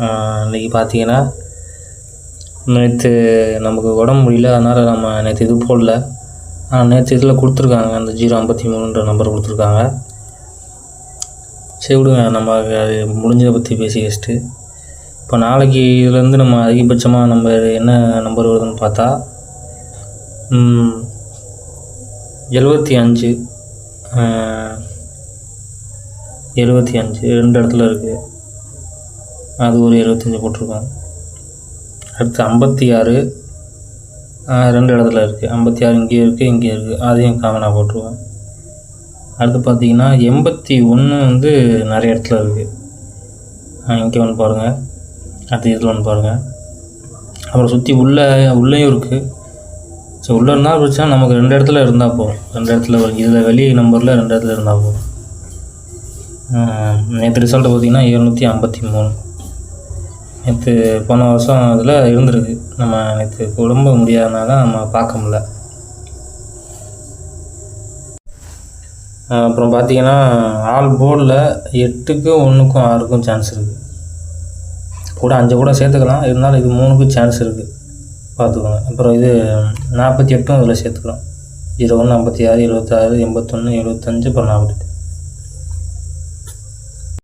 இன்றைக்கி பார்த்தீங்கன்னா நேற்று நமக்கு உடம்பு முடியல, அதனால் நம்ம நேற்று இது போடல. நேற்று இதில் கொடுத்துருக்காங்க, அந்த 053ன்ற நம்பர் கொடுத்துருக்காங்க. சரி விடுங்க, நம்ம அது முடிஞ்சதை பற்றி பேசி வச்சுட்டு இப்போ நாளைக்கு இதுலேருந்து நம்ம அதிகபட்சமாக நம்ம என்ன நம்பர் வருதுன்னு பார்த்தா 75 2 இடத்துல இருக்குது. அது ஒரு 75 போட்டிருக்கோம். அடுத்து 56 2 இடத்துல இருக்குது. 56 இங்கே இருக்குது, இங்கே இருக்குது, அதையும் காமனாக போட்டுருவோம். அடுத்து பார்த்திங்கன்னா 81 வந்து நிறைய இடத்துல இருக்குது. இங்கே ஒன்று பாருங்கள், அடுத்து இதில் ஒன்று பாருங்கள். அப்புறம் சுற்றி உள்ளேயும் இருக்குது. ஸோ உள்ளே இருந்தால் பிரச்சனை, நமக்கு 2 இடத்துல இருந்தால் போதும். 2 இடத்துல இதில் வெளியே நம்பரில் 2 இடத்துல இருந்தால் போதும். நேற்று ரிசல்ட்டு பார்த்திங்கன்னா 753. நேற்று போன வருஷம் அதில் இருந்திருக்கு. நம்ம நேற்று உடம்பு முடியாதனால நம்ம பார்க்க முடியல. அப்புறம் பார்த்திங்கன்னா ஆல் போர்டில் 8க்கு 1க்கும் 6க்கும் சான்ஸ் இருக்குது. கூட 5 கூட சேர்த்துக்கலாம், இருந்தாலும் இது 3க்கும் சான்ஸ் இருக்குது, பார்த்துக்கோங்க. அப்புறம் இது 48ம் இதில் சேர்த்துக்கலாம். 01 56 76 81 75 அப்புறம் 48.